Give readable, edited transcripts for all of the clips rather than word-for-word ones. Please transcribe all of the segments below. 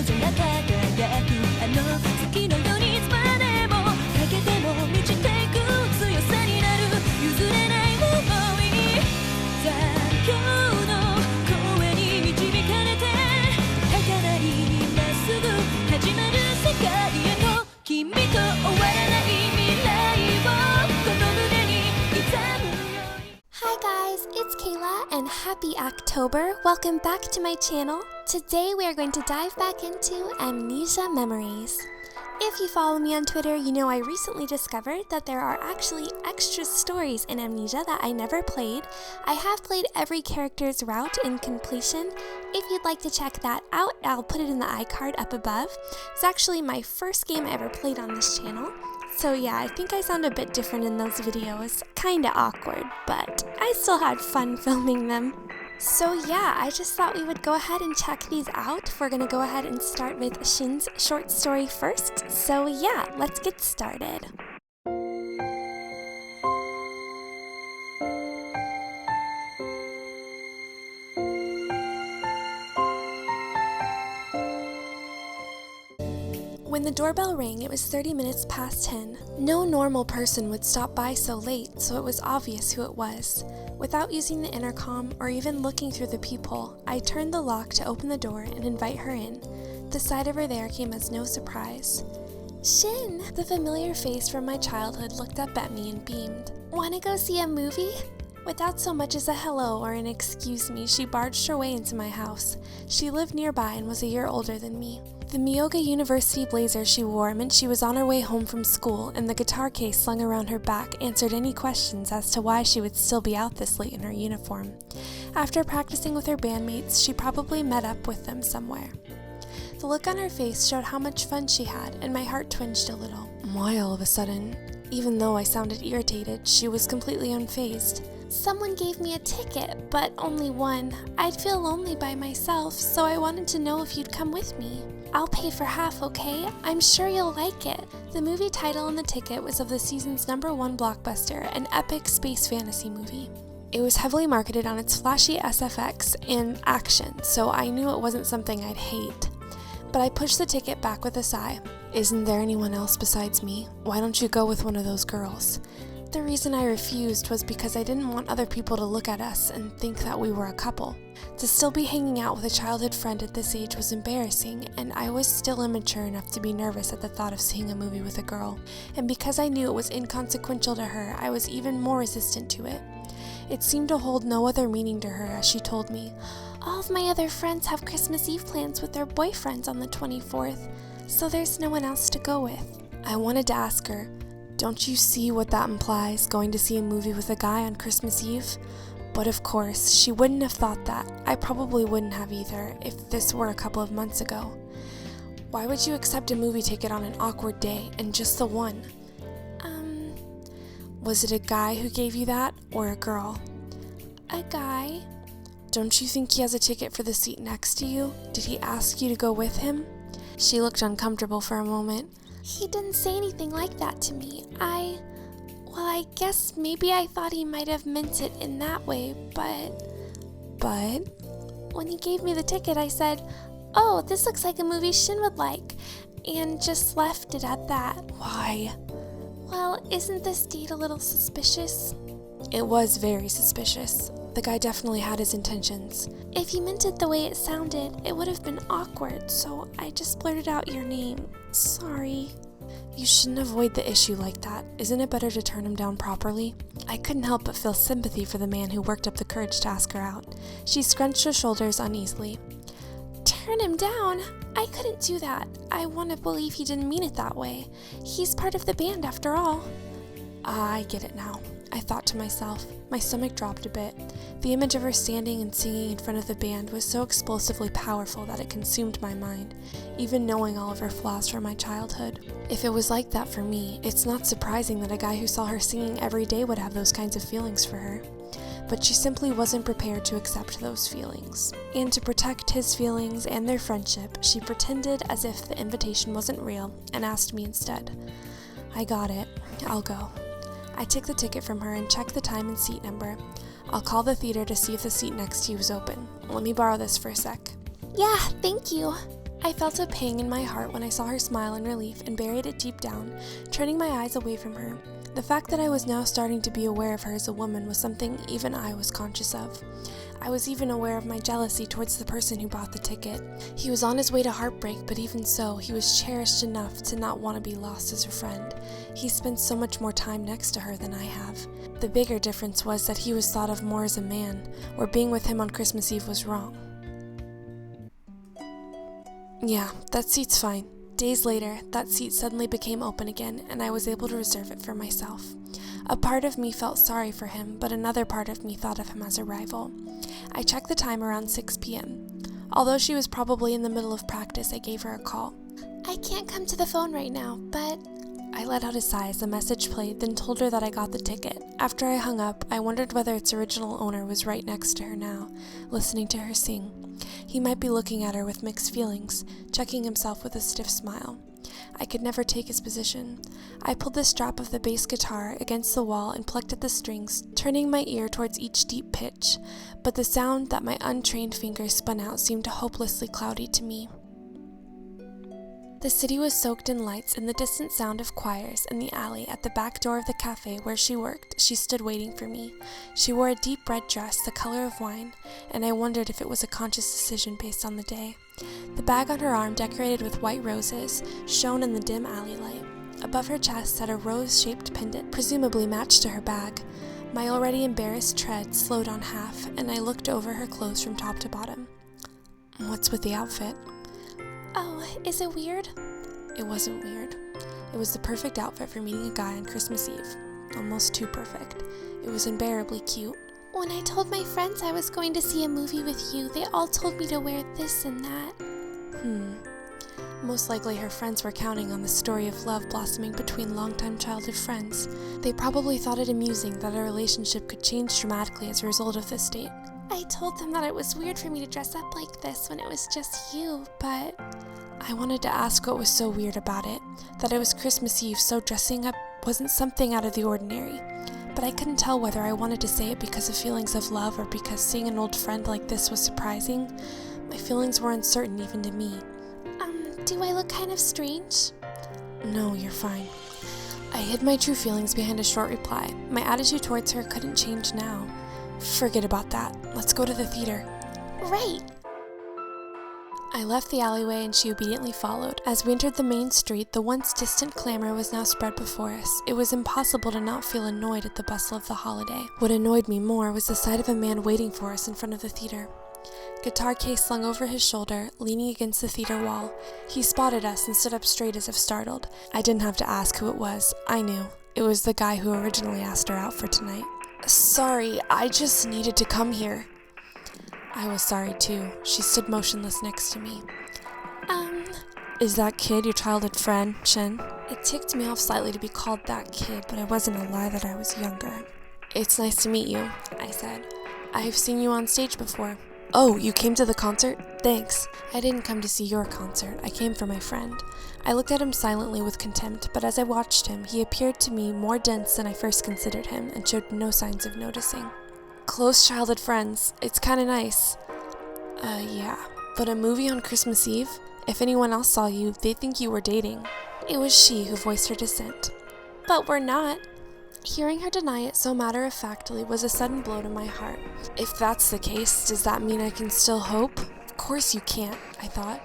空輝くあの月のようにいつまでもかけても満ちていく強さになる譲れない想い残響の声に導かれて儚りまっすぐ始まる世界へと君と終わらない未来をこの胸に刻むように Hi guys, it's Kayla and happy October. Welcome back to my channel. Today we are going to dive back into Amnesia Memories. If you follow me on Twitter, you know I recently discovered that there are actually extra stories in Amnesia that I never played. I have played every character's route in completion. If you'd like to check that out, I'll put it in the iCard up above. It's actually my first game I ever played on this channel. So yeah, I think I sound a bit different in those videos. Kinda awkward, but I still had fun filming them. So yeah, I just thought we would go ahead and check these out. We're gonna go ahead and start with Shin's short story first. So yeah, let's get started. When the doorbell rang, it was 30 minutes past 10. No normal person would stop by so late, so it was obvious who it was. Without using the intercom or even looking through the peephole, I turned the lock to open the door and invite her in. The sight of her there came as no surprise. Shin! The familiar face from my childhood looked up at me and beamed. Wanna go see a movie? Without so much as a hello or an excuse me, she barged her way into my house. She lived nearby and was a year older than me. The Myoga University blazer she wore meant she was on her way home from school, and the guitar case slung around her back answered any questions as to why she would still be out this late in her uniform. After practicing with her bandmates, she probably met up with them somewhere. The look on her face showed how much fun she had, and my heart twinged a little. Why all of a sudden? Even though I sounded irritated, she was completely unfazed. Someone gave me a ticket, but only one. I'd feel lonely by myself, so I wanted to know if you'd come with me. I'll pay for half, okay? I'm sure you'll like it. The movie title on the ticket was of the season's #1 blockbuster, an epic space fantasy movie. It was heavily marketed on its flashy SFX and action, so I knew it wasn't something I'd hate. But I pushed the ticket back with a sigh. Isn't there anyone else besides me? Why don't you go with one of those girls? The reason I refused was because I didn't want other people to look at us and think that we were a couple. To still be hanging out with a childhood friend at this age was embarrassing, and I was still immature enough to be nervous at the thought of seeing a movie with a girl. And because I knew it was inconsequential to her, I was even more resistant to it. It seemed to hold no other meaning to her as she told me, "All of my other friends have Christmas Eve plans with their boyfriends on the 24th, so there's no one else to go with." I wanted to ask her, "Don't you see what that implies, going to see a movie with a guy on Christmas Eve?" But of course, she wouldn't have thought that. I probably wouldn't have either, if this were a couple of months ago. Why would you accept a movie ticket on an awkward day, and just the one? Was it a guy who gave you that, or a girl? A guy. Don't you think he has a ticket for the seat next to you? Did he ask you to go with him? She looked uncomfortable for a moment. He didn't say anything like that to me. I guess maybe I thought he might have meant it in that way, but... When he gave me the ticket, I said, "Oh, this looks like a movie Shin would like," and just left it at that. Why? Well, isn't this date a little suspicious? It was very suspicious. The guy definitely had his intentions. If he meant it the way it sounded, it would have been awkward, so I just blurted out your name. Sorry. You shouldn't avoid the issue like that. Isn't it better to turn him down properly? I couldn't help but feel sympathy for the man who worked up the courage to ask her out. She scrunched her shoulders uneasily. Turn him down? I couldn't do that. I want to believe he didn't mean it that way. He's part of the band after all. I get it now, I thought to myself. My stomach dropped a bit. The image of her standing and singing in front of the band was so explosively powerful that it consumed my mind, even knowing all of her flaws from my childhood. If it was like that for me, it's not surprising that a guy who saw her singing every day would have those kinds of feelings for her. But she simply wasn't prepared to accept those feelings. And to protect his feelings and their friendship, she pretended as if the invitation wasn't real and asked me instead. I got it. I'll go. I took the ticket from her and checked the time and seat number. I'll call the theater to see if the seat next to you is open. Let me borrow this for a sec. Yeah, thank you. I felt a pang in my heart when I saw her smile in relief and buried it deep down, turning my eyes away from her. The fact that I was now starting to be aware of her as a woman was something even I was conscious of. I was even aware of my jealousy towards the person who bought the ticket. He was on his way to heartbreak, but even so, he was cherished enough to not want to be lost as her friend. He spent so much more time next to her than I have. The bigger difference was that he was thought of more as a man, where being with him on Christmas Eve was wrong. Yeah, that seat's fine. Days later, that seat suddenly became open again, and I was able to reserve it for myself. A part of me felt sorry for him, but another part of me thought of him as a rival. I checked the time around 6 p.m. Although she was probably in the middle of practice, I gave her a call. "I can't come to the phone right now, but..." I let out a sigh as the message played, then told her that I got the ticket. After I hung up, I wondered whether its original owner was right next to her now, listening to her sing. He might be looking at her with mixed feelings, checking himself with a stiff smile. I could never take his position. I pulled the strap of the bass guitar against the wall and plucked at the strings, turning my ear towards each deep pitch, but the sound that my untrained fingers spun out seemed hopelessly cloudy to me. The city was soaked in lights and the distant sound of choirs. In the alley at the back door of the cafe where she worked, she stood waiting for me. She wore a deep red dress the color of wine, and I wondered if it was a conscious decision based on the day. The bag on her arm, decorated with white roses, shone in the dim alley light. Above her chest sat a rose-shaped pendant, presumably matched to her bag. My already embarrassed tread slowed on half, and I looked over her clothes from top to bottom. What's with the outfit? Oh, is it weird? It wasn't weird. It was the perfect outfit for meeting a guy on Christmas Eve. Almost too perfect. It was unbearably cute. When I told my friends I was going to see a movie with you, they all told me to wear this and that. Most likely her friends were counting on the story of love blossoming between longtime childhood friends. They probably thought it amusing that a relationship could change dramatically as a result of this date. I told them that it was weird for me to dress up like this when it was just you, but... I wanted to ask what was so weird about it, that it was Christmas Eve, so dressing up wasn't something out of the ordinary. But I couldn't tell whether I wanted to say it because of feelings of love or because seeing an old friend like this was surprising. My feelings were uncertain even to me. Do I look kind of strange? No, you're fine. I hid my true feelings behind a short reply. My attitude towards her couldn't change now. Forget about that. Let's go to the theater. Right. I left the alleyway and she obediently followed. As we entered the main street, the once distant clamor was now spread before us. It was impossible to not feel annoyed at the bustle of the holiday. What annoyed me more was the sight of a man waiting for us in front of the theater. Guitar case slung over his shoulder, leaning against the theater wall. He spotted us and stood up straight as if startled. I didn't have to ask who it was. I knew. It was the guy who originally asked her out for tonight. Sorry, I just needed to come here. I was sorry too. She stood motionless next to me. Is that kid your childhood friend, Shin? It ticked me off slightly to be called that kid, but I wasn't gonna lie that I was younger. It's nice to meet you, I said. I've seen you on stage before. Oh, you came to the concert? Thanks. I didn't come to see your concert. I came for my friend. I looked at him silently with contempt, but as I watched him, he appeared to me more dense than I first considered him and showed no signs of noticing. Close childhood friends. It's kinda nice. Yeah. But a movie on Christmas Eve? If anyone else saw you, they'd think you were dating. It was she who voiced her dissent. But we're not. Hearing her deny it so matter-of-factly was a sudden blow to my heart. If that's the case, does that mean I can still hope? Of course you can't, I thought.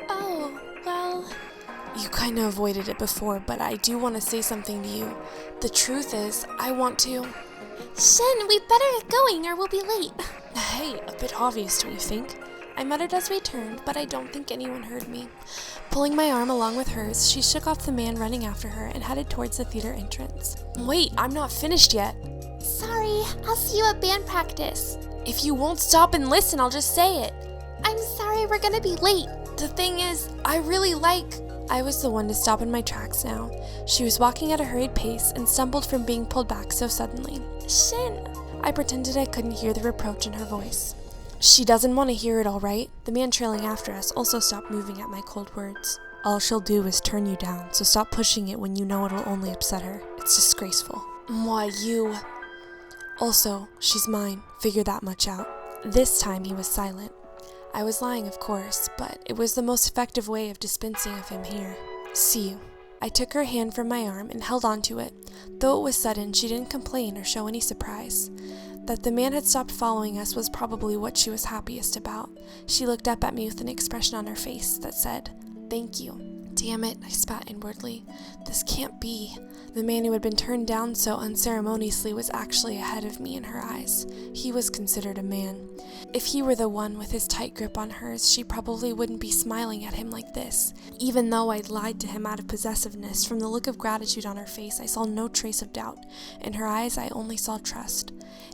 Oh, well... You kinda avoided it before, but I do want to say something to you. The truth is, I want to... Shin, we better get going or we'll be late. Hey, a bit obvious, don't you think? I muttered as we turned, but I don't think anyone heard me. Pulling my arm along with hers, she shook off the man running after her and headed towards the theater entrance. Wait, I'm not finished yet. Sorry, I'll see you at band practice. If you won't stop and listen, I'll just say it. I'm sorry, we're gonna be late. The thing is, I really like... I was the one to stop in my tracks now. She was walking at a hurried pace and stumbled from being pulled back so suddenly. Shin! I pretended I couldn't hear the reproach in her voice. She doesn't want to hear it, all right? The man trailing after us also stopped moving at my cold words. All she'll do is turn you down, so stop pushing it when you know it'll only upset her. It's disgraceful. Why, you... Also, she's mine. Figure that much out. This time he was silent. I was lying, of course, but it was the most effective way of dispensing of him here. See you. I took her hand from my arm and held onto it. Though it was sudden, she didn't complain or show any surprise. That the man had stopped following us was probably what she was happiest about. She looked up at me with an expression on her face that said, "Thank you." Damn it, I spat inwardly. This can't be. The man who had been turned down so unceremoniously was actually ahead of me in her eyes. He was considered a man. If he were the one with his tight grip on hers, she probably wouldn't be smiling at him like this. Even though I'd lied to him out of possessiveness, from the look of gratitude on her face, I saw no trace of doubt. In her eyes, I only saw trust.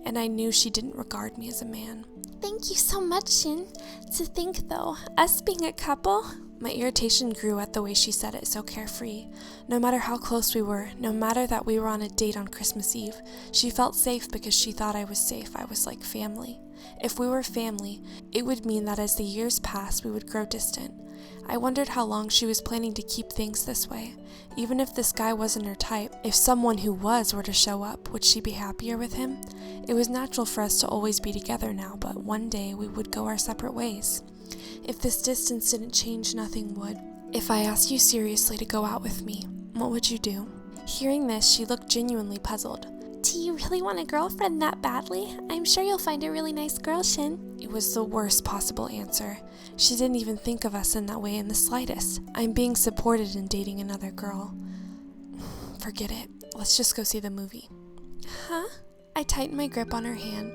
And I knew she didn't regard me as a man. Thank you so much, Shin. To think, though, us being a couple... My irritation grew at the way she said it so carefree. No matter how close we were, no matter that we were on a date on Christmas Eve, she felt safe because she thought I was safe. I was like family. If we were family, it would mean that as the years passed, we would grow distant. I wondered how long she was planning to keep things this way. Even if this guy wasn't her type, if someone who was were to show up, would she be happier with him? It was natural for us to always be together now, but one day we would go our separate ways. If this distance didn't change, nothing would. If I asked you seriously to go out with me, what would you do? Hearing this, she looked genuinely puzzled. Do you really want a girlfriend that badly? I'm sure you'll find a really nice girl, Shin. It was the worst possible answer. She didn't even think of us in that way in the slightest. I'm being supported in dating another girl. Forget it. Let's just go see the movie. Huh? I tightened my grip on her hand.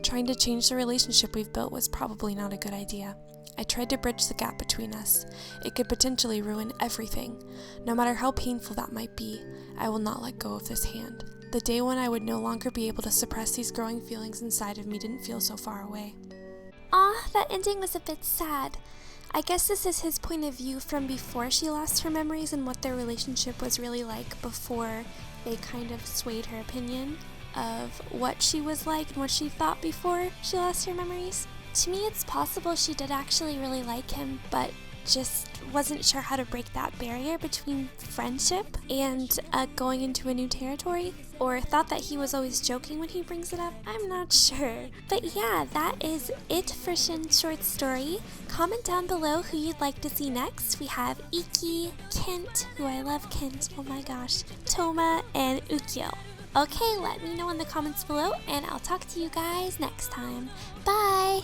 Trying to change the relationship we've built was probably not a good idea. I tried to bridge the gap between us. It could potentially ruin everything. No matter how painful that might be, I will not let go of this hand. The day when I would no longer be able to suppress these growing feelings inside of me didn't feel so far away. Aw, that ending was a bit sad. I guess this is his point of view from before she lost her memories and what their relationship was really like before they kind of swayed her opinion of what she was like and what she thought before she lost her memories. To me, it's possible she did actually really like him, but just wasn't sure how to break that barrier between friendship and going into a new territory, or thought that he was always joking when he brings it up. I'm not sure. But yeah, that is it for Shin's short story. Comment down below who you'd like to see next. We have Ikki, Kent, who I love Kent, oh my gosh, Toma, and Ukyo. Okay, let me know in the comments below, and I'll talk to you guys next time. Bye!